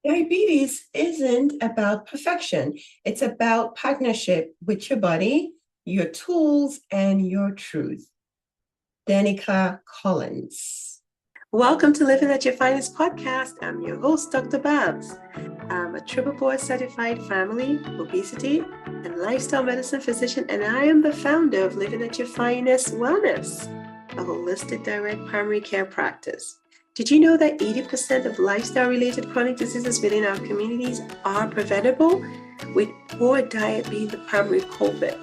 Diabetes isn't about perfection. It's about partnership with your body, your tools, and your truth. Danica Collins. Welcome to Living at Your Finest podcast. I'm your host, Dr. Babs. I'm a triple board certified family, obesity, and lifestyle medicine physician, and I am the founder of Living at Your Finest Wellness, a holistic direct primary care practice. Did you know that 80% of lifestyle-related chronic diseases within our communities are preventable, with poor diet being the primary culprit?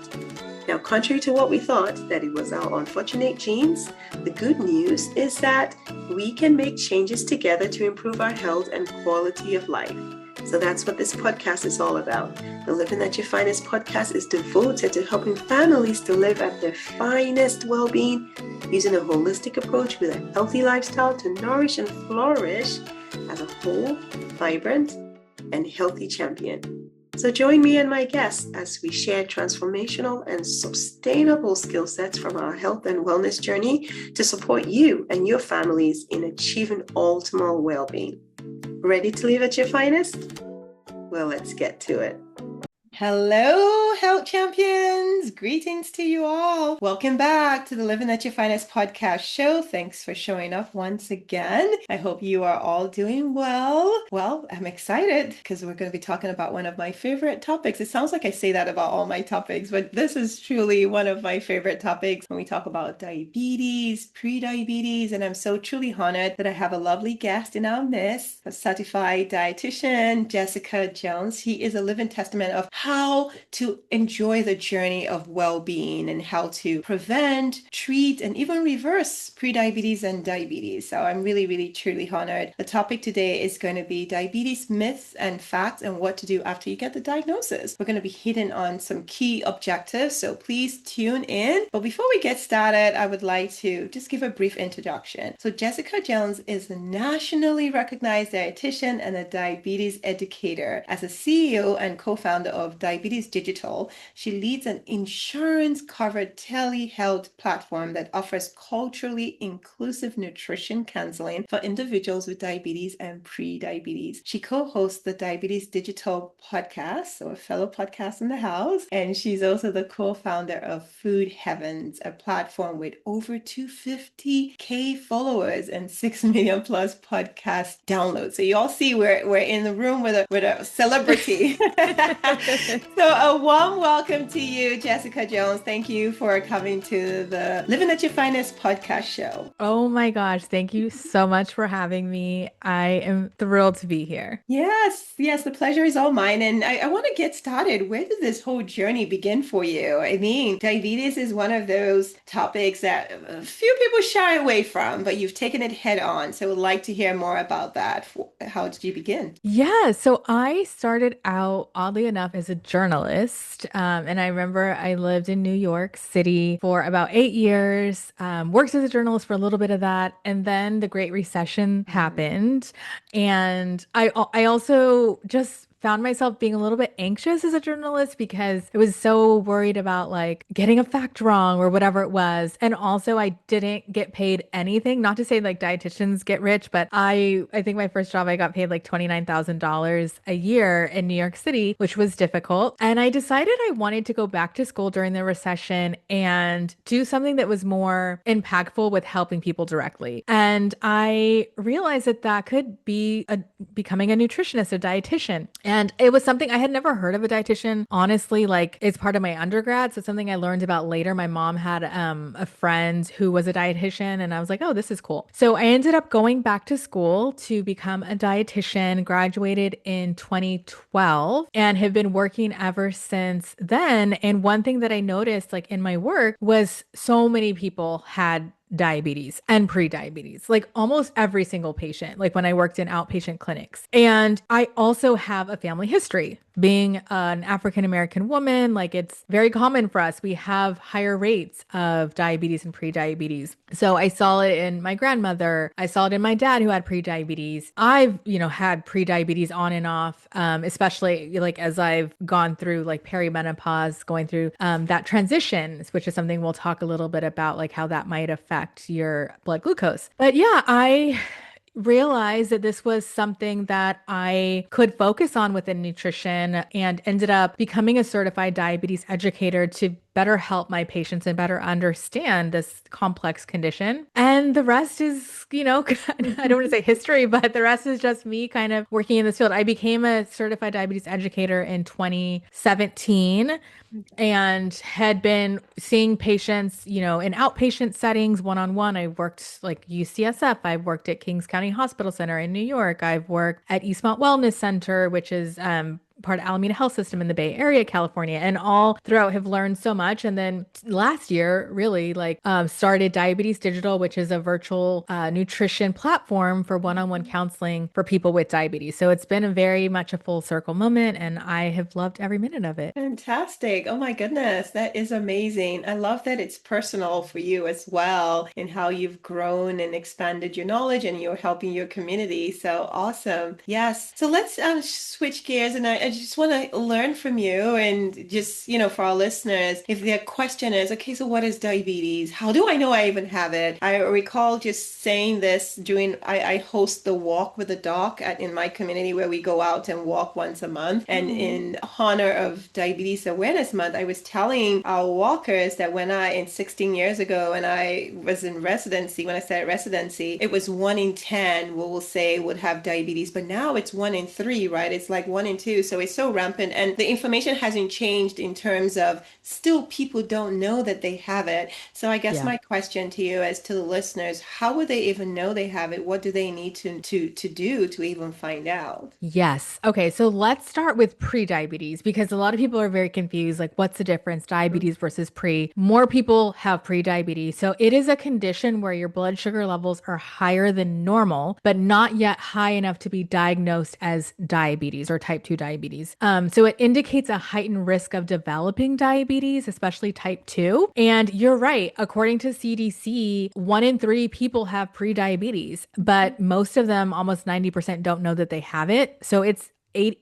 Now, contrary to what we thought, that it was our unfortunate genes, the good news is that we can make changes together to improve our health and quality of life. So that's what this podcast is all about. The Living at Your Finest podcast is devoted to helping families to live at their finest well-being using a holistic approach with a healthy lifestyle to nourish and flourish as a whole, vibrant, and healthy champion. So join me and my guests as we share transformational and sustainable skill sets from our health and wellness journey to support you and your families in achieving optimal well-being. Ready to live at your finest? Well, let's get to it. Hello, health champions. Greetings to you all. Welcome back to the Living at Your Finest podcast show. Thanks for showing up once again. I hope you are all doing well. Well, I'm excited because we're going to be talking about one of my favorite topics. It sounds like I say that about all my topics, but this is truly one of my favorite topics when we talk about diabetes, pre-diabetes, and I'm so truly honored that I have a lovely guest in our midst, a certified dietitian, Jessica Jones. She is a living testament of how to enjoy the journey of well-being and how to prevent, treat, and even reverse prediabetes and diabetes. So I'm really, really, truly honored. The topic today is going to be diabetes myths and facts and what to do after you get the diagnosis. We're going to be hitting on some key objectives, so please tune in. But before we get started, I would like to just give a brief introduction. So Jessica Jones is a nationally recognized dietitian and a diabetes educator. As a CEO and co-founder of Diabetes Digital, she leads an insurance-covered telehealth platform that offers culturally inclusive nutrition counseling for individuals with diabetes and pre-diabetes. She co-hosts the Diabetes Digital podcast, so a fellow podcast in the house, and she's also the co-founder of Food Heavens, a platform with over 250K followers and 6 million plus podcast downloads. So you all see we're in the room with a celebrity. So a warm welcome to you, Jessica Jones. Thank you for coming to the Living at Your Finest podcast show. Oh my gosh, thank you so much for having me. I am thrilled to be here. Yes, the pleasure is all mine. And I want to get started. Where did this whole journey begin for you? I mean, diabetes is one of those topics that a few people shy away from, but you've taken it head on. So I would like to hear more about that. How did you begin? Yeah, so I started out, oddly enough, as a journalist. And I remember I lived in New York City for about 8 years, worked as a journalist for a little bit of that. And then the Great Recession happened. And I also just found myself being a little bit anxious as a journalist because I was so worried about like getting a fact wrong or whatever it was. And also I didn't get paid anything. Not to say like dietitians get rich, but I think my first job I got paid like $29,000 a year in New York City, which was difficult. And I decided I wanted to go back to school during the recession and do something that was more impactful with helping people directly. And I realized that that could be becoming a nutritionist, a dietitian. And it was something I had never heard of a dietitian. Honestly, like it's part of my undergrad. So something I learned about later. My mom had a friend who was a dietitian and I was like, oh, this is cool. So I ended up going back to school to become a dietitian, graduated in 2012 and have been working ever since then. And one thing that I noticed like in my work was so many people had diabetes and pre-diabetes, like almost every single patient, like when I worked in outpatient clinics. And I also have a family history. Being an African American woman, like it's very common for us. We have higher rates of diabetes and pre-diabetes. So I saw it in my grandmother. I saw it in my dad who had pre-diabetes. I've, had pre-diabetes on and off, especially like as I've gone through like perimenopause, going through that transition, which is something we'll talk a little bit about, like how that might affect your blood glucose. But yeah, realized that this was something that I could focus on within nutrition and ended up becoming a certified diabetes educator to better help my patients and better understand this complex condition. And the rest is, I don't want to say history, but the rest is just me kind of working in this field. I became a certified diabetes educator in 2017 and had been seeing patients, in outpatient settings, one-on-one. I worked like UCSF. I've worked at Kings County Hospital Center in New York. I've worked at Eastmont Wellness Center, which is part of Alameda Health System in the Bay Area, California, and all throughout have learned so much. And then last year, really started Diabetes Digital, which is a virtual nutrition platform for one-on-one counseling for people with diabetes. So it's been a very much a full circle moment, and I have loved every minute of it. Fantastic. Oh my goodness, that is amazing. I love that it's personal for you as well in how you've grown and expanded your knowledge and you're helping your community. So awesome. Yes. So let's switch gears and I just want to learn from you and just, for our listeners, if their question is, okay, so what is diabetes? How do I know I even have it? I recall just saying this during, I host the Walk with the Doc in my community where we go out and walk once a month. And in honor of Diabetes Awareness Month, I was telling our walkers that in 16 years ago, when I was in residency, when I started residency, it was 1 in 10 we'll say would have diabetes, but now it's 1 in 3, right? It's like 1 in 2. So it's so rampant and the information hasn't changed in terms of still people don't know that they have it. So I guess Yeah. my question to you as to the listeners, how would they even know they have it? What do they need to do to even find out? Yes. Okay. So let's start with pre-diabetes because a lot of people are very confused. Like, what's the difference, diabetes versus pre? More people have pre-diabetes. So it is a condition where your blood sugar levels are higher than normal, but not yet high enough to be diagnosed as diabetes or type 2 diabetes. So it indicates a heightened risk of developing diabetes, especially type 2. And you're right. According to CDC, 1 in 3 people have pre-diabetes, but most of them, almost 90%, don't know that they have it. So it's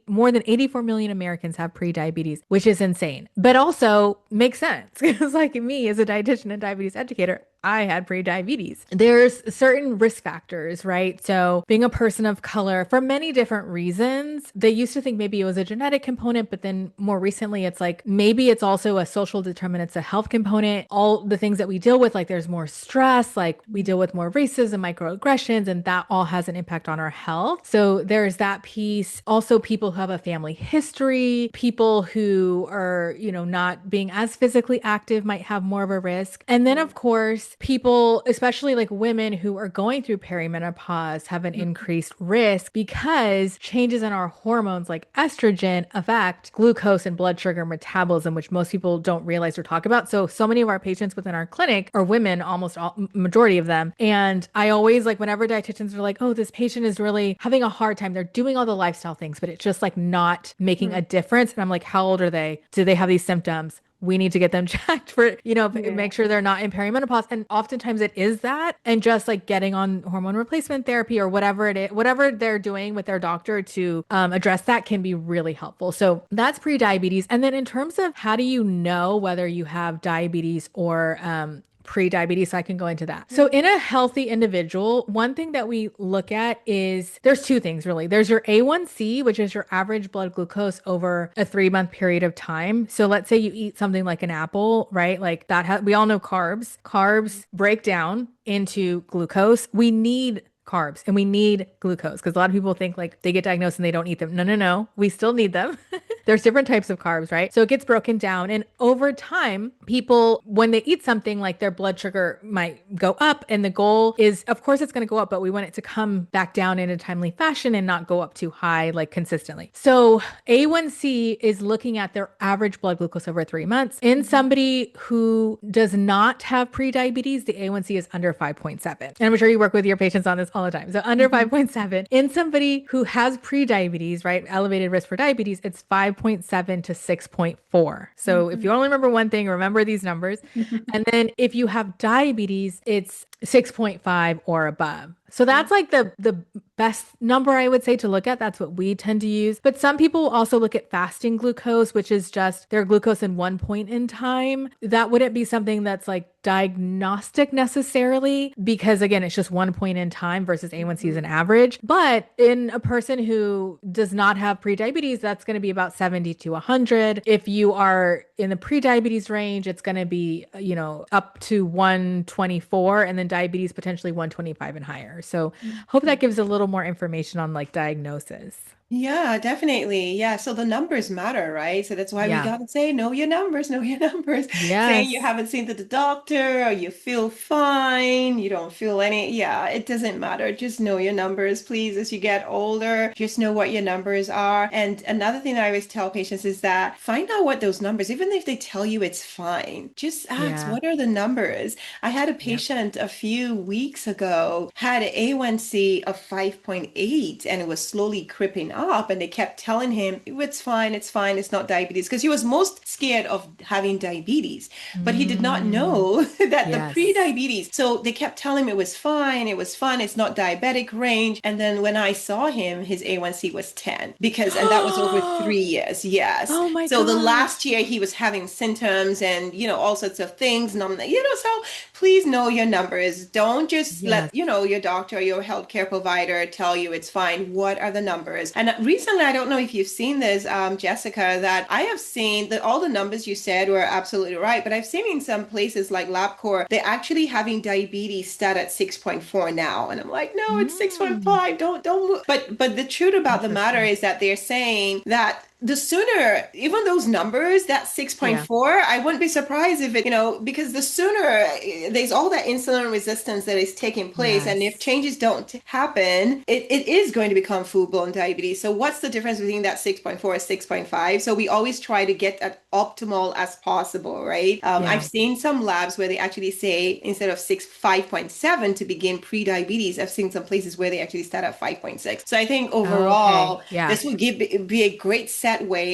more than 84 million Americans have pre-diabetes, which is insane, but also makes sense because like me as a dietitian and diabetes educator, I had pre-diabetes. There's certain risk factors, right? So being a person of color for many different reasons, they used to think maybe it was a genetic component, but then more recently it's like maybe it's also a social determinant, it's a health component. All the things that we deal with, like there's more stress, like we deal with more racism, microaggressions, and that all has an impact on our health. So there's that piece. Also, people who have a family history, people who are, not being as physically active might have more of a risk. And then, of course, people, especially like women who are going through perimenopause, have an increased risk because changes in our hormones like estrogen affect glucose and blood sugar metabolism, which most people don't realize or talk about. So many of our patients within our clinic are women, almost all, majority of them. And I always like whenever dietitians are like, oh, this patient is really having a hard time. They're doing all the lifestyle things, but it's just like not making a difference. And I'm like, how old are they? Do they have these symptoms? We need to get them checked for, make sure they're not in perimenopause. And oftentimes it is that. And just like getting on hormone replacement therapy or whatever it is, whatever they're doing with their doctor to address that can be really helpful. So that's pre-diabetes. And then in terms of how do you know whether you have diabetes or pre-diabetes, so I can go into that. So in a healthy individual, one thing that we look at is there's two things really. There's your A1C, which is your average blood glucose over a 3-month period of time. So let's say you eat something like an apple, right? Like that, we all know carbs. Carbs break down into glucose. We need carbs and we need glucose because a lot of people think like they get diagnosed and they don't eat them. No, no, no. We still need them. There's different types of carbs, right? So it gets broken down. And over time, people, when they eat something, like their blood sugar might go up. And the goal is, of course, it's going to go up, but we want it to come back down in a timely fashion and not go up too high, like consistently. So A1C is looking at their average blood glucose over 3 months. In somebody who does not have pre-diabetes, the A1C is under 5.7. And I'm sure you work with your patients on this all the time. So under 5.7. In somebody who has pre-diabetes, right, elevated risk for diabetes, it's 5.7 to 6.4. So if you only remember one thing, remember these numbers. And then if you have diabetes, it's 6.5 or above. So that's like the best number I would say to look at. That's what we tend to use. But some people also look at fasting glucose, which is just their glucose in one point in time. That wouldn't be something that's like diagnostic necessarily because again, it's just one point in time versus A1C is an average. But in a person who does not have prediabetes, that's going to be about 70 to 100. If you are in the prediabetes range, it's going to be, up to 124 and then diabetes potentially 125 and higher. So hope that gives a little more information on like diagnosis. Yeah, definitely. Yeah. So the numbers matter, right? So that's why we Yeah. got to say, know your numbers, know your numbers. Saying you Yes. haven't seen the doctor or you feel fine, you don't feel any, yeah, it doesn't matter. Just know your numbers, please. As you get older, just know what your numbers are. And another thing that I always tell patients is that find out what those numbers, even if they tell you it's fine, just ask, Yeah. what are the numbers? I had a Yep. patient a few weeks ago, had an A1C of 5.8 and it was slowly creeping up and they kept telling him it's fine, it's not diabetes because he was most scared of having diabetes, but he did not Mm, know that the yes. pre-diabetes. So they kept telling him it was fine, it's not diabetic range. And then when I saw him, his A1C was 10 because, and that was over 3 years. Yes. Oh my So the gosh. last year he was having symptoms and, all sorts of things. And I'm, so please know your numbers. Don't just Yes. let, your doctor or your healthcare provider tell you it's fine. What are the numbers? And recently, I don't know if you've seen this, Jessica, that I have seen that all the numbers you said were absolutely right. But I've seen in some places like LabCorp, they're actually having diabetes start at 6.4 now. And I'm like, no, it's Mm, 6.5. Don't move. But the truth about the matter interesting. is that they're saying that the sooner, even those numbers, that Yeah. 6.4, I wouldn't be surprised if it, because the sooner there's all that insulin resistance that is taking place. And if Yes. changes don't happen, it is going to become full-blown diabetes. So what's the difference between that 6.4 and 6.5? So we always try to get as optimal as possible, right? I've Yeah. seen some labs where they actually say instead of 5.7 to begin pre-diabetes, I've seen some places where they actually start at 5.6. So I think Okay. overall, Yeah. this would be a great segue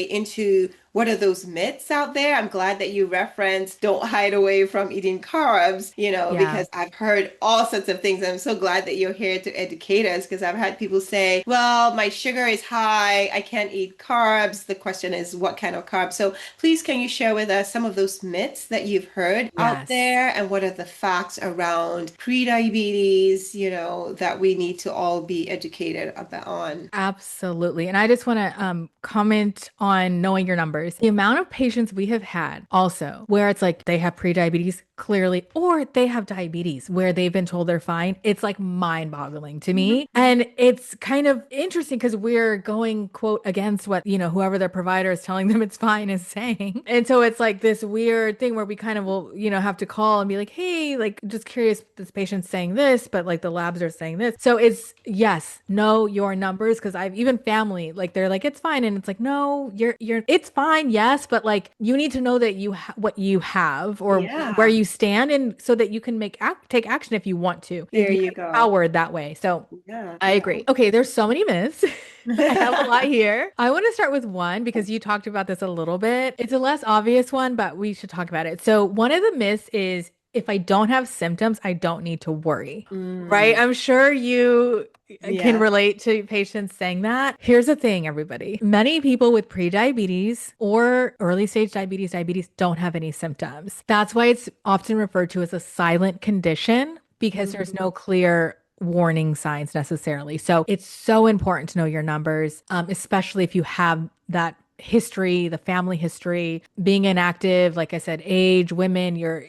into what are those myths out there? I'm glad that you referenced don't hide away from eating carbs, Yeah. because I've heard all sorts of things. I'm so glad that you're here to educate us because I've had people say, well, my sugar is high, I can't eat carbs. The question is, what kind of carbs? So please, can you share with us some of those myths that you've heard out Yes. there and what are the facts around pre-diabetes, that we need to all be educated about on? Absolutely. And I just want to comment on knowing your numbers. The amount of patients we have had also where it's like they have prediabetes clearly, or they have diabetes where they've been told they're fine. It's like mind boggling to me. And it's kind of interesting because we're going, quote, against what, whoever their provider is telling them it's fine is saying. And so it's like this weird thing where we kind of will, have to call and be like, hey, like just curious, this patient's saying this, but like the labs are saying this. So it's yes, know your numbers because I've even family, like they're like, it's fine. And it's like, no, it's fine. Yes. But like you need to know that what you have or where Yeah, you stand and so that you can take action if you want to. there You're you go. empowered that way. So Yeah, I yeah. agree. Okay, there's so many myths. I have a lot here. I want to start with one because you talked about this a little bit. It's a less obvious one, but we should talk about it. So, one of the myths is if I don't have symptoms, I don't need to worry. Right? Mm, I'm sure you can yes. relate to patients saying that. Here's the thing, everybody. Many people with prediabetes or early stage diabetes don't have any symptoms. That's why it's often referred to as a silent condition because there's Mhm. no clear warning signs necessarily. So it's so important to know your numbers, especially if you have that history, the family history, being inactive, like I said, age, women, you're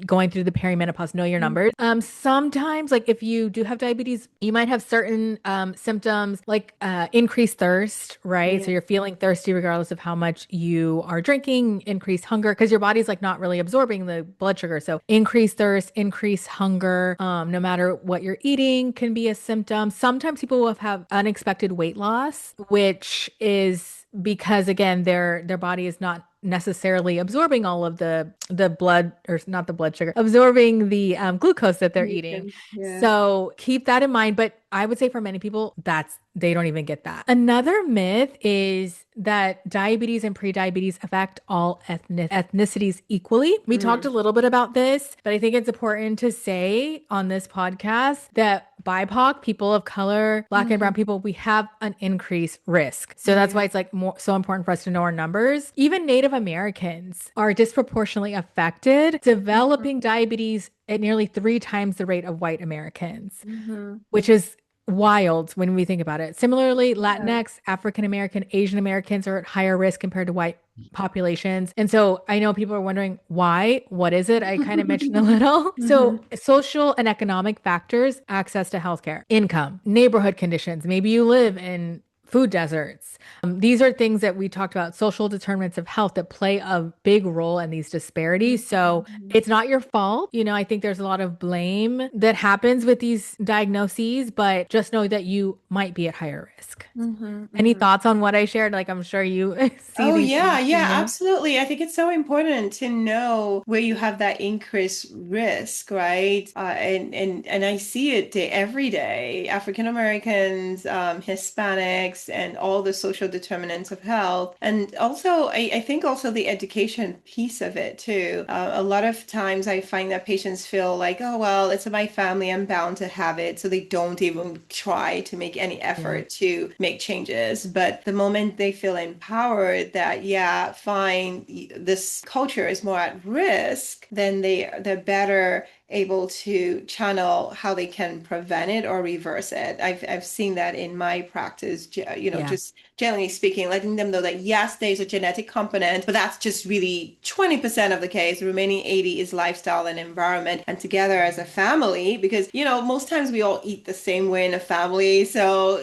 going through the perimenopause, know your numbers. Sometimes like if you do have diabetes, you might have certain symptoms like increased thirst, right? So Yeah. you're feeling thirsty regardless of how much you are drinking, increased hunger because your body's like not really absorbing the blood sugar. So increased thirst, increased hunger, no matter what you're eating can be a symptom. Sometimes people will have unexpected weight loss, which is because again their body is not necessarily absorbing all of the blood or not the blood sugar absorbing the glucose that they're eating, Yeah. so keep that in mind. But I would say for many people that's they don't even get that. Another myth is that diabetes and prediabetes affect all ethnicities equally. We talked a Mm. little bit about this, but I think it's important to say on this podcast that BIPOC, people of color, Black and brown Mhm. people, we have an increased risk. So that's why it's like so important for us to know our numbers. Even Native Americans are disproportionately affected, developing diabetes at nearly 3 times the rate of white Americans, Mhm. which is wild when we think about it. Similarly, Yeah. Latinx, African American, Asian Americans are at higher risk compared to white populations. And so I know people are wondering why, what is it? I kind of mentioned a little. So Mhm. social and economic factors, access to healthcare, income, neighborhood conditions. Maybe you live in food deserts. These are things that we talked about, social determinants of health that play a big role in these disparities. So Mhm. it's not your fault. I think there's a lot of blame that happens with these diagnoses, but just know that you might be at higher risk. Mhm. Any Mhm. thoughts on what I shared? Like, I'm sure you see Oh these yeah, things yeah, too. absolutely. I think it's so important to know where you have that increased risk, right? And I see it every day. African Americans, Hispanics, and all the social determinants of health, and also I think also the education piece of it too. A lot of times I find that patients feel like, oh well, it's in my family, I'm bound to have it, so they don't even try to make any Yeah. effort to make changes. But the moment they feel empowered that, yeah, fine, this culture is more at risk, then they're better able to channel how they can prevent it or reverse it. I've seen that in my practice, Yeah. just generally speaking, letting them know that yes, there's a genetic component, but that's just really 20% of the case. The remaining 80 is lifestyle and environment, and together as a family, because most times we all eat the same way in a family. So,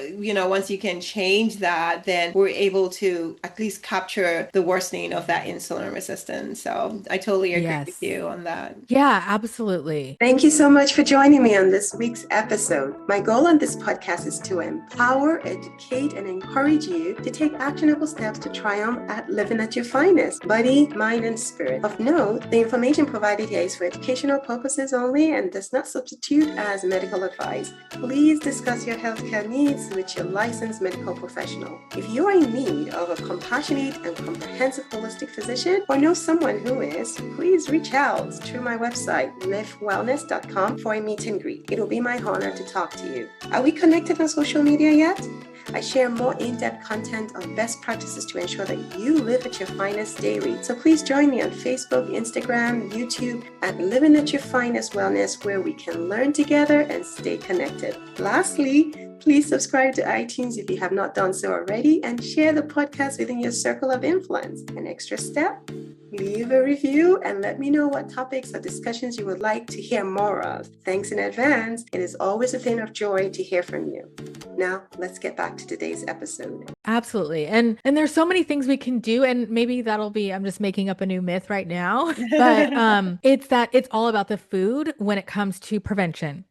once you can change that, then we're able to at least capture the worsening of that insulin resistance. So I totally agree with Yes. you on that. Yeah, absolutely. Thank you so much for joining me on this week's episode. My goal on this podcast is to empower, educate, and encourage you to take actionable steps to triumph at living at your finest, body, mind, and spirit. Of note, the information provided here is for educational purposes only and does not substitute as medical advice. Please discuss your healthcare needs with your licensed medical professional. If you are in need of a compassionate and comprehensive holistic physician or know someone who is, please reach out through my website, livewellness.com, for a meet and greet. It will be my honor to talk to you. Are we connected on social media yet? I share more in-depth content on best practices to ensure that you live at your finest daily. So please join me on Facebook, Instagram, YouTube at Living at Your Finest Wellness, where we can learn together and stay connected. Lastly, please subscribe to iTunes if you have not done so already, and share the podcast within your circle of influence. An extra step? Leave a review and let me know what topics or discussions you would like to hear more of. Thanks in advance. It is always a thing of joy to hear from you. Now, let's get back to today's episode. Absolutely. And there's so many things we can do, and maybe that'll be, I'm just making up a new myth right now, but it's all about the food when it comes to prevention.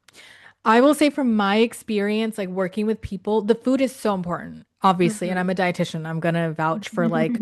I will say from my experience, like working with people, the food is so important, obviously. And I'm a dietitian. I'm gonna vouch for like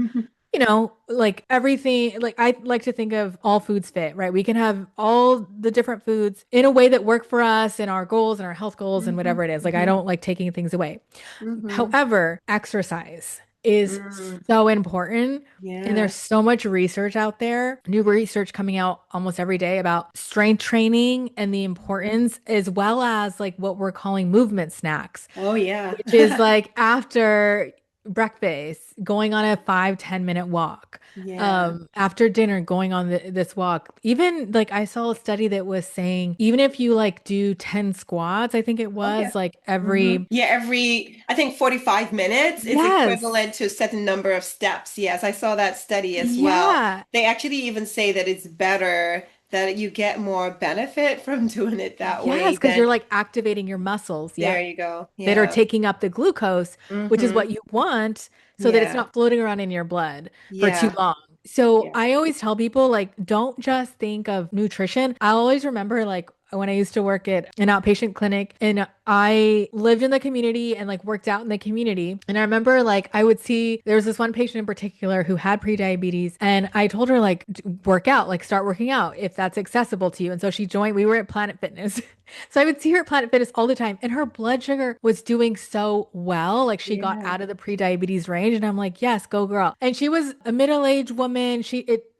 everything. Like I like to think of all foods fit, right? We can have all the different foods in a way that work for us and our goals and our health goals and whatever it is. Like I don't like taking things away. Mhm. However, exercise is Mm. so important. And Yeah. there's so much research out there, new research coming out almost every day about strength training and the importance, as well as like what we're calling movement snacks, Oh yeah. which is like after breakfast, going on a 5-10 minute walk. Yeah. After dinner, going on this walk. Even like I saw a study that was saying, even if you like do 10 squats, I think it Oh yeah. was like Mhm. every, Yeah, every I think 45 minutes is yes, equivalent to a certain number of steps. Yes, I saw that study as well. yeah. They actually even say that it's better, that you get more benefit from doing it that Yes, way because you're than like activating your muscles. there Yep. you go. That are Yeah. taking up the glucose, which is Mm-hmm. what you want, so that it's Yeah. not floating around in your blood for too Yeah. long. So Yeah. I always tell people, like, don't just think of nutrition. I always remember, like, when I used to work at an outpatient clinic and I lived in the community and like worked out in the community. And I remember like I would see there was this one patient in particular who had prediabetes. And I told her, like, work out, like start working out if that's accessible to you. And so she joined, we were at Planet Fitness. So I would see her at Planet Fitness all the time, and her blood sugar was doing so well. Like she got Yeah. out of the pre-diabetes range, and I'm like, yes, go girl. And she was a middle-aged woman.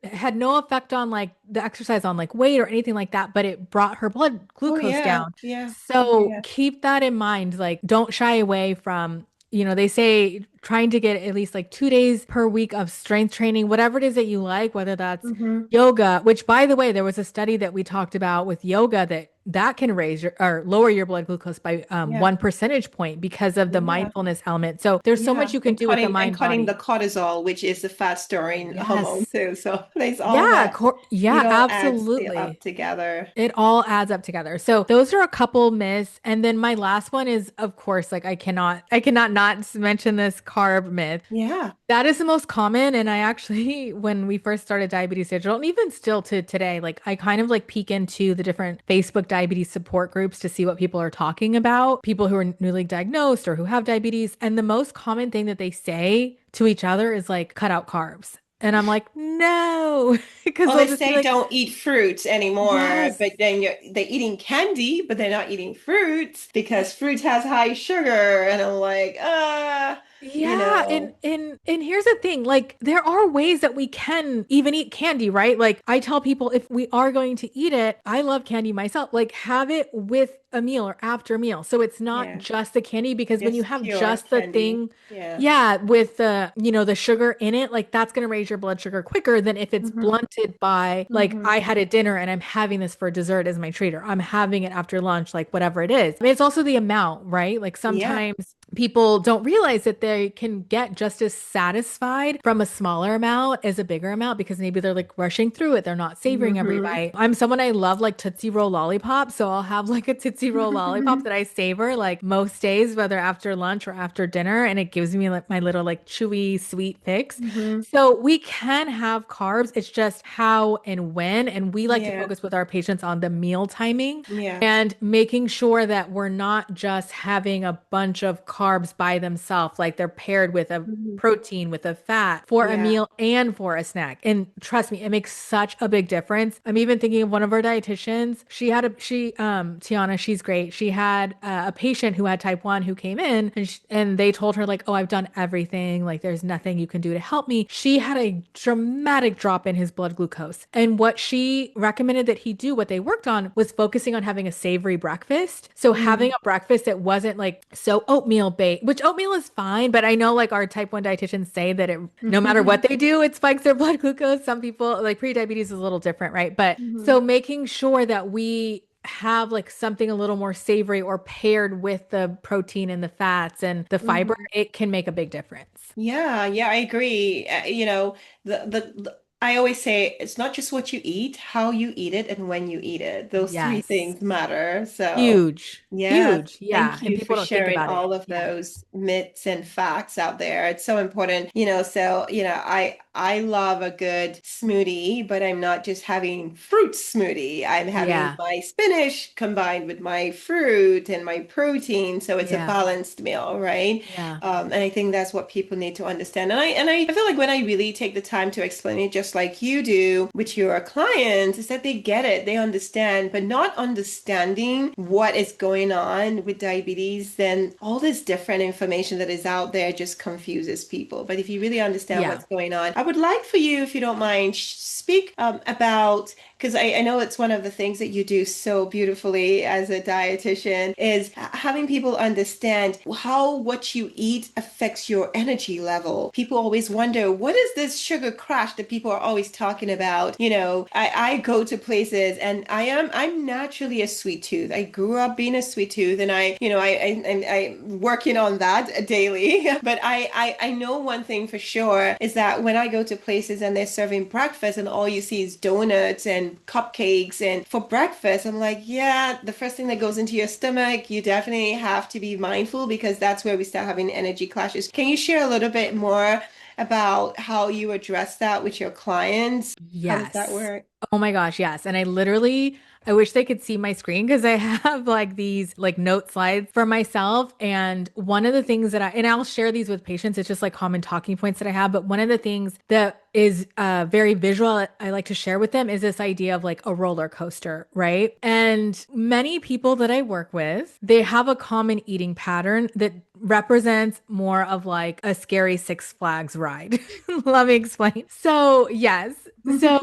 had no effect on like the exercise on like weight or anything like that, but it brought her blood Oh glucose yeah, down. yeah, So yeah. keep that in mind. Like, don't shy away from, they say trying to get at least like 2 days per week of strength training, whatever it is that you like, whether that's Mm-hmm. yoga, which by the way, there was a study that we talked about with yoga that can raise your or lower your blood glucose by Yeah, 1 percentage point because of the yeah. mindfulness element. So there's so much Yeah, you can and do with the cutting mind the body. cortisol, which is the fat storing hormone Yes. too. So there's all Yeah, that. It yeah, all adds up absolutely. together. It all adds up together. So those are a couple myths. And then my last one is, of course, like I cannot not mention this carb myth. Yeah. That is the most common. And I actually, when we first started Diabetes Digital, and even still to today, like I kind of like peek into the different Facebook diabetes support groups to see what people are talking about, people who are newly diagnosed or who have diabetes. And the most common thing that they say to each other is like, cut out carbs. And I'm like, no, because Well, they'll they just be say like, don't eat fruits anymore, yes. but then they're eating candy, but they're not eating fruits because fruit has high sugar. And I'm like, you Yeah, and know, and here's the thing, like there are ways that we can even eat candy, right? Like I tell people if we are going to eat it, I love candy myself, like have it with a meal or after a meal. So it's not yeah, just the candy because when you just have pure just the candy. thing, Yeah. yeah, with the sugar in it, like that's going to raise your blood sugar quicker than if it's Hmm. blunted by like Hmm. I had a dinner and I'm having this for dessert as my treat, or I'm having it after lunch, like whatever it is. I mean, it's also the amount, right? Like Yeah. sometimes people don't realize that they can get just as satisfied from a smaller amount as a bigger amount because maybe they're like rushing through it. They're not savoring every Hmm. bite. I'm someone I love like Tootsie Roll lollipops. So I'll have like a Tootsie Roll lollipop that I savor like most days, whether after lunch or after dinner. And it gives me like my little like chewy, sweet fix. Hmm. So we can have carbs. It's just how and when. And we like to Yeah. focus with our patients on the meal timing Yeah. and making sure that we're not just having a bunch of carbs by themselves, like they're paired with a Mhm. protein, with a fat for a Yeah. meal and for a snack. And trust me, it makes such a big difference. I'm even thinking of one of our dietitians. Tiana, she's great. She had a patient who had type 1 who came in and they told her like, oh, I've done everything. Like there's nothing you can do to help me. She had a dramatic drop in his blood glucose. And what she recommended that he do, what they worked on was focusing on having a savory breakfast. So having Mm. a breakfast that wasn't like so oatmeal based, which oatmeal is fine, but I know like our type 1 dietitians say that no matter what they do, it spikes their blood glucose. Some people like pre-diabetes is a little different, right? But so Mhm. making sure that we have like something a little more savory or paired with the protein and the fats and the fiber, Mhm. it can make a big difference. Yeah, yeah, I agree. I always say it's not just what you eat, how you eat it, and when you eat it. Those three Yes. things matter. So, Huge. yeah, Huge. Yeah. thank And you for people don't think sharing about it. all of Yeah. those myths and facts out there. It's so important, so, I love a good smoothie, but I'm not just having fruit smoothie. I'm having Yeah. my spinach combined with my fruit and my protein, so it's a Yeah. balanced meal, right? Yeah. And I think that's what people need to understand. And I feel like when I really take the time to explain it, just like you do with your clients, is that they get it, they understand, but not understanding what is going on with diabetes, then all this different information that is out there just confuses people. But if you really understand Yeah. what's going on, I would like for you, if you don't mind, speak about, because I know it's one of the things that you do so beautifully as a dietitian, is having people understand how what you eat affects your energy level. People always wonder, what is this sugar crash that people are always talking about? I go to places and I'm naturally a sweet tooth. I grew up being a sweet tooth and I'm working on that daily. But I know one thing for sure is that when I go to places and they're serving breakfast and all you see is donuts and cupcakes and for breakfast, I'm like, yeah, the first thing that goes into your stomach, you definitely have to be mindful because that's where we start having energy clashes. Can you share a little bit more about how you address that with your clients? How does that Yes. work? Oh my gosh, yes. And I literally I wish they could see my screen because I have like these like note slides for myself. And one of the things that and I'll share these with patients, it's just like common talking points that I have. But one of the things that is very visual I like to share with them is this idea of like a roller coaster, right? And many people that I work with, they have a common eating pattern that represents more of like a scary Six Flags ride. Let me explain. So, yes. So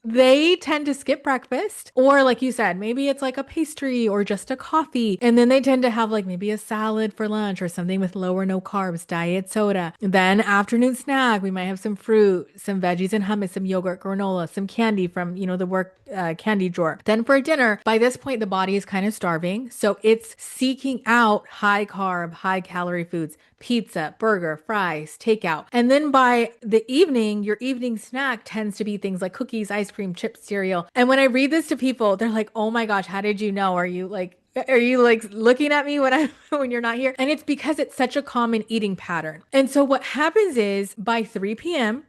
they tend to skip breakfast, or like you said, maybe it's like a pastry or just a coffee. And then they tend to have like maybe a salad for lunch or something with low or no carbs, diet soda. Then afternoon snack, we might have some fruit, some veggies and hummus, some yogurt, granola, some candy from, the work candy drawer. Then for dinner, by this point, the body is kind of starving. So it's seeking out high carb, high calorie foods. Pizza, burger, fries, takeout. And then by the evening, your evening snack tends to be things like cookies, ice cream, chips, cereal. And when I read this to people, they're like, "Oh my gosh, how did you know? Are you like looking at me when you're not here?" And it's because it's such a common eating pattern. And so what happens is by 3 p.m.,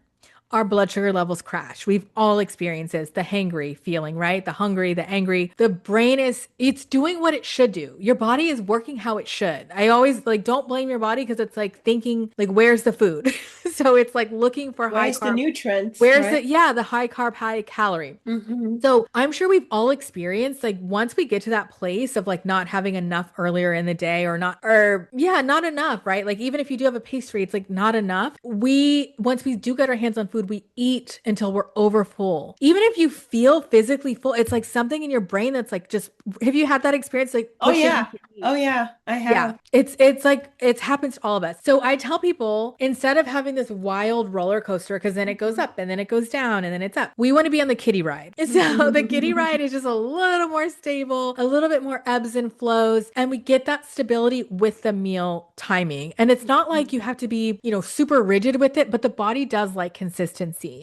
our blood sugar levels crash. We've all experienced this, the hangry feeling, right? The hungry, the angry. The brain it's doing what it should do. Your body is working how it should. I always like, don't blame your body because it's like thinking like, where's the food? So it's like looking for high Where's the carb. nutrients, Where's right? the high carb, high calorie. So I'm sure we've all experienced like once we get to that place of like not having enough earlier in the day not enough, right? Like even if you do have a pastry, it's like not enough. Once we do get our hands on food, we eat until we're over full. Even if you feel physically full, it's like something in your brain that's like just, have you had that experience? Like Oh pushing yeah. you to eat? Oh yeah, I Yeah, have. it's like it happens to all of us. So I tell people instead of having this wild roller coaster, because then it goes up and then it goes down and then it's up, we want to be on the kiddie ride. So the kiddie ride is just a little more stable, a little bit more ebbs and flows, and we get that stability with the meal timing. And it's not like you have to be, super rigid with it, but the body does like consistency.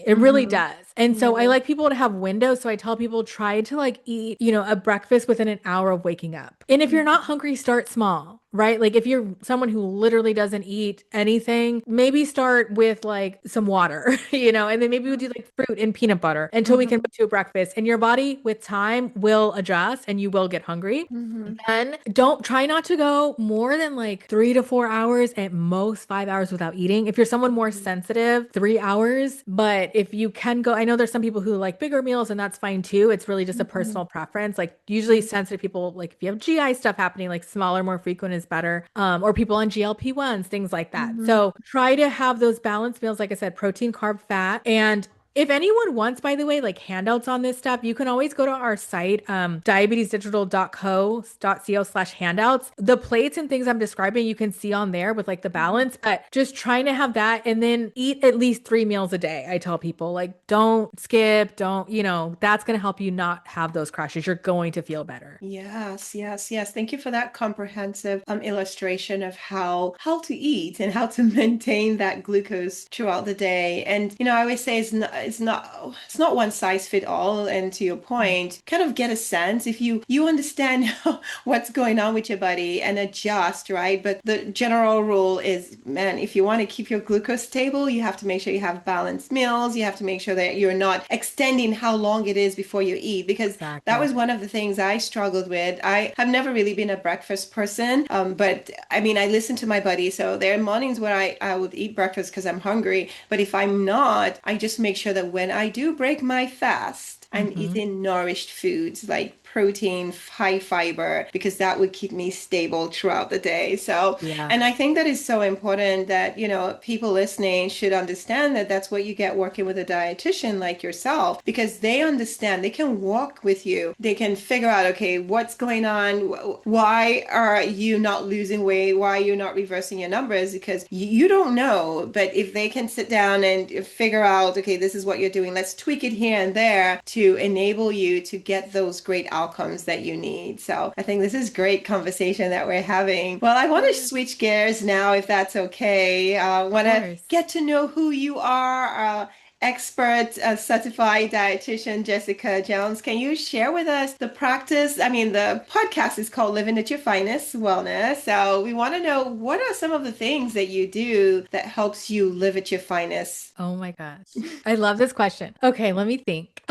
It really does. And so I like people to have windows. So I tell people try to like eat, a breakfast within an hour of waking up. And if you're not hungry, start small, right? Like if you're someone who literally doesn't eat anything, maybe start with like some water, and then maybe we do like fruit and peanut butter until we can put to a breakfast. And your body with time will adjust and you will get hungry. Then don't try not to go more than like 3 to 4 hours, at most 5 hours without eating. If you're someone more sensitive, 3 hours. But if you can go, I know there's some people who like bigger meals and that's fine too. It's really just a personal preference. Like usually sensitive people, like if you have GI stuff happening, like smaller, more frequent is better. Or people on GLP-1s, things like that. So try to have those balanced meals. Like I said, protein, carb, fat. And if anyone wants, by the way, like handouts on this stuff, you can always go to our site, diabetesdigital.co/handouts. The plates and things I'm describing, you can see on there with like the balance, but just trying to have that and then eat at least 3 meals a day. I tell people like, don't skip, that's going to help you not have those crashes. You're going to feel better. Yes, yes, yes. Thank you for that comprehensive illustration of how to eat and how to maintain that glucose throughout the day. And I always say it's not one size fit all. And to your point, kind of get a sense if you understand what's going on with your body and adjust, right? But the general rule is, man, if you want to keep your glucose stable, you have to make sure you have balanced meals. You have to make sure that you're not extending how long it is before you eat, because that was one of the things I struggled with. I have never really been a breakfast person, but I mean, I listen to my body. So there are mornings where I would eat breakfast because I'm hungry. But if I'm not, I just make sure that when I do break my fast, I'm eating nourished foods like protein, high fiber, because that would keep me stable throughout the day. So, and I think that is so important that, people listening should understand that that's what you get working with a dietitian like yourself, because they understand, they can walk with you. They can figure out, okay, what's going on? Why are you not losing weight? Why are you not reversing your numbers? Because you don't know, but if they can sit down and figure out, okay, this is what you're doing, let's tweak it here and there to enable you to get those great outcomes that you need. So I think this is great conversation that we're having. Well, I want to switch gears now, if that's okay. Want to get to know who you are. Expert certified dietitian Jessica Jones, can you share with us the practice? I mean, the podcast is called Living at Your Finest Wellness. So we want to know, what are some of the things that you do that helps you live at your finest? Oh my gosh. I love this question. Okay, let me think.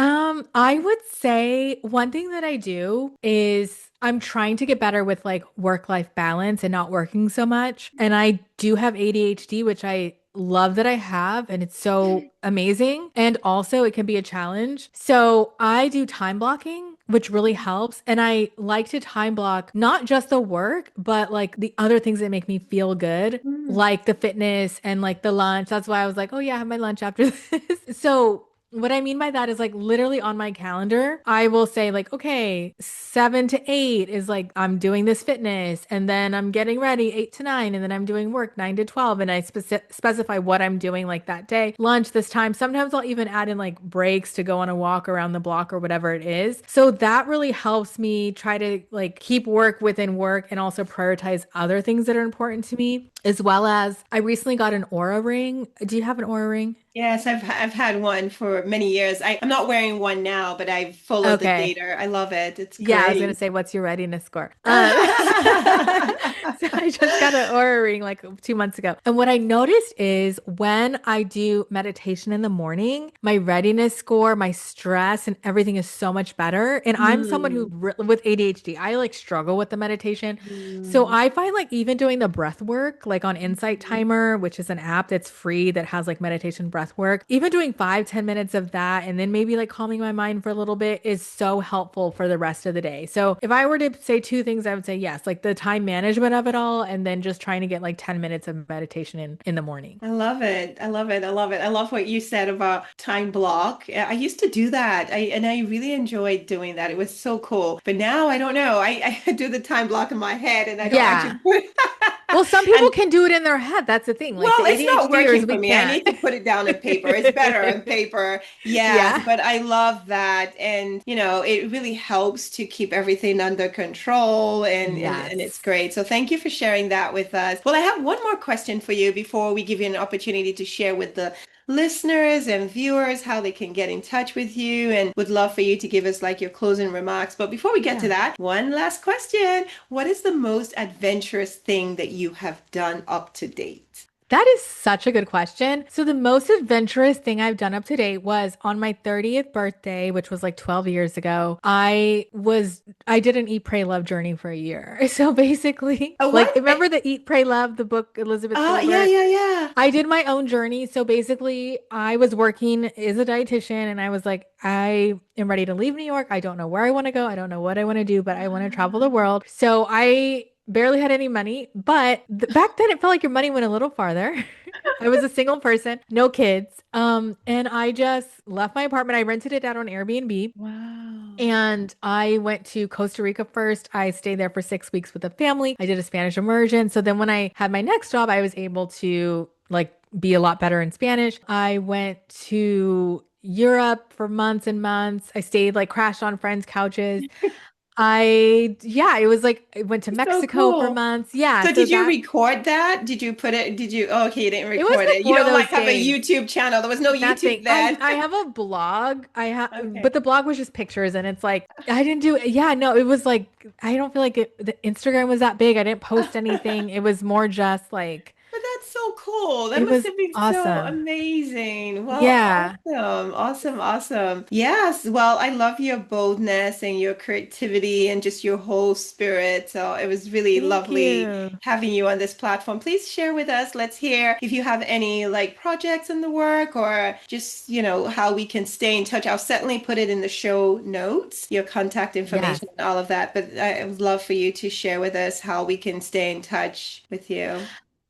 I would say one thing that I do is I'm trying to get better with like work-life balance and not working so much. And I do have ADHD, which I love that I have, and it's so amazing. And also, it can be a challenge. So I do time blocking, which really helps. And I like to time block not just the work, but like the other things that make me feel good, Mm. like the fitness and like the lunch. That's why I was like, oh, yeah, I have my lunch after this. So what I mean by that is like literally on my calendar, I will say like, okay, 7 to 8 is like I'm doing this fitness, and then I'm getting ready 8 to 9, and then I'm doing work 9 to 12, and I specify what I'm doing like that day. Lunch this time. Sometimes I'll even add in like breaks to go on a walk around the block or whatever it is. So that really helps me try to like keep work within work and also prioritize other things that are important to me, as well as I recently got an Aura ring. Do you have an Aura ring? Yes, I've had one for many years. I'm not wearing one now, but I followed the Okay. data. I love it. It's Yeah, I was gonna great. say, what's your readiness score? So I just got an Aura ring like 2 months ago. And what I noticed is when I do meditation in the morning, my readiness score, my stress, and everything is so much better. And I'm someone who, Mm. with ADHD, I like struggle with the meditation. So Mm. I find like even doing the breath work, like on Insight Timer, which is an app that's free that has like meditation breath work, even doing 5, 10 minutes of that and then maybe like calming my mind for a little bit is so helpful for the rest of the day. So if I were to say two things, I would say yes, like the time management of it all, and then just trying to get like 10 minutes of meditation in the morning. I love it. I love it. I love it. I love what you said about time block. I used to do that. I really enjoyed doing that. It was so cool. But now I don't know. I do the time block in my head and I don't Yeah. actually put Well, some people and can do it in their head. That's the thing. Like well, the it's not ADHDers, working we for me. I can't. need to put it down on paper. It's better on paper. Yes, Yeah. but I love that. And, it really helps to keep everything under control and it's Yes. great. So thank you for sharing that with us. Well, I have one more question for you before we give you an opportunity to share with the listeners and viewers how they can get in touch with you and would love for you to give us like your closing remarks. But before we get to Yeah. that, one last question. What is the most adventurous thing that you have done up to date? That is such a good question. So, the most adventurous thing I've done up to date was on my 30th birthday, which was like 12 years ago. I did an Eat, Pray, Love journey for a year. So, basically, Oh, like, what? remember the Eat, Pray, Love, the book, Elizabeth Yeah, Gilbert? yeah, yeah. I did my own journey. So, basically, I was working as a dietitian and I was like, I am ready to leave New York. I don't know where I want to go. I don't know what I want to do, but I want to travel the world. So, I barely had any money, but back then it felt like your money went a little farther. I was a single person, no kids. And I just left my apartment. I rented it out on Airbnb. Wow. And I went to Costa Rica first. I stayed there for 6 weeks with a family. I did a Spanish immersion. So then when I had my next job, I was able to like be a lot better in Spanish. I went to Europe for months and months. I stayed like crashed on friends' couches. Yeah, it was like I went to So Mexico for cool. months. Yeah. So So did you that record that? Did you put it? Oh, okay, you didn't it was record it. You before don't like those have a days. YouTube channel. There was no Nothing. YouTube I then. I have a blog. But Okay. the blog was just pictures, and it's like I didn't do. Yeah, no, it was like I don't feel like the Instagram was that big. I didn't post anything. It was more just like But that's so cool. That it must was have been so awesome. amazing. Well, Yeah. awesome, awesome, awesome. Yes, well, I love your boldness and your creativity and just your whole spirit. So it was really Thank lovely you. having you on this platform. Please share with us. Let's hear if you have any like projects in the work or just, how we can stay in touch. I'll certainly put it in the show notes, your contact Yes. information and all of that. But I would love for you to share with us how we can stay in touch with you.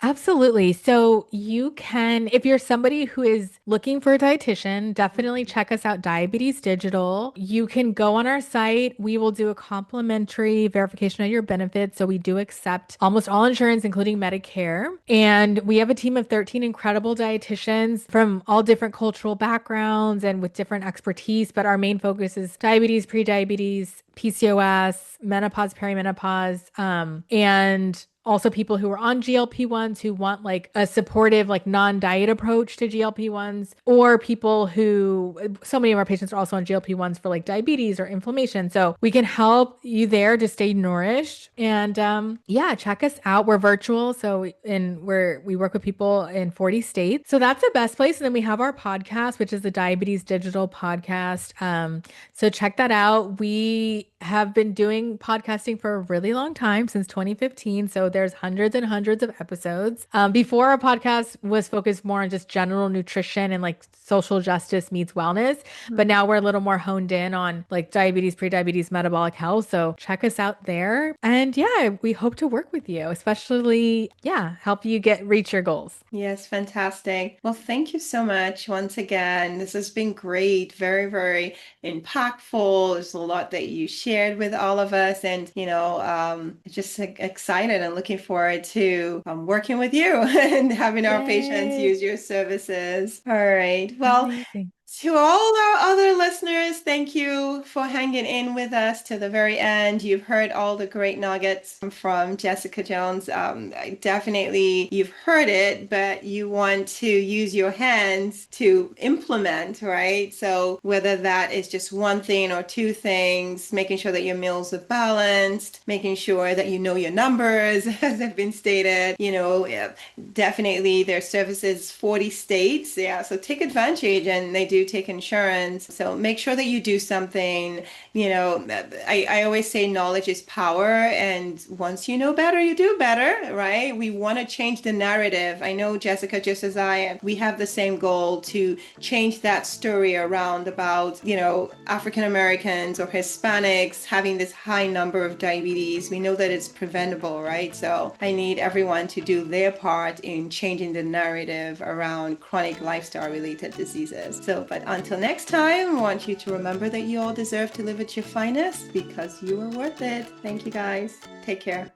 Absolutely. So you can, if you're somebody who is looking for a dietitian, definitely check us out, Diabetes Digital. You can go on our site. We will do a complimentary verification of your benefits. So we do accept almost all insurance, including Medicare. And we have a team of 13 incredible dietitians from all different cultural backgrounds and with different expertise. But our main focus is diabetes, prediabetes, PCOS, menopause, perimenopause, and also people who are on GLP-1s who want like a supportive, like non-diet approach to GLP-1s, or people who, so many of our patients are also on GLP-1s for like diabetes or inflammation. So we can help you there to stay nourished. And yeah, check us out. We're virtual. So we work with people in 40 states. So that's the best place. And then we have our podcast, which is the Diabetes Digital Podcast. So check that out. We have been doing podcasting for a really long time, since 2015. So there's hundreds and hundreds of episodes. Before, our podcast was focused more on just general nutrition and like social justice meets wellness. But now we're a little more honed in on like diabetes, prediabetes, metabolic health. So check us out there. And yeah, we hope to work with you, especially, help you reach your goals. Yes, fantastic. Well, thank you so much once again. This has been great. Very, very impactful. There's a lot that you shared with all of us, and just excited and looking forward to working with you and having our patients use your services. All right. Well, amazing. To all our other listeners, thank you for hanging in with us to the very end. You've heard all the great nuggets from Jessica Jones. Definitely, you've heard it, but you want to use your hands to implement, right? So whether that is just one thing or two things, making sure that your meals are balanced, making sure that you know your numbers, as have been stated, definitely their services 40 states. Yeah, so take advantage, and they do take insurance. So make sure that you do something. I always say knowledge is power, and once you know better, you do better, right? We want to change the narrative. I know, Jessica, just as we have the same goal to change that story around about, African Americans or Hispanics having this high number of diabetes. We know that it's preventable, right? So I need everyone to do their part in changing the narrative around chronic lifestyle related diseases. But until next time, I want you to remember that you all deserve to live at your finest, because you are worth it. Thank you, guys. Take care.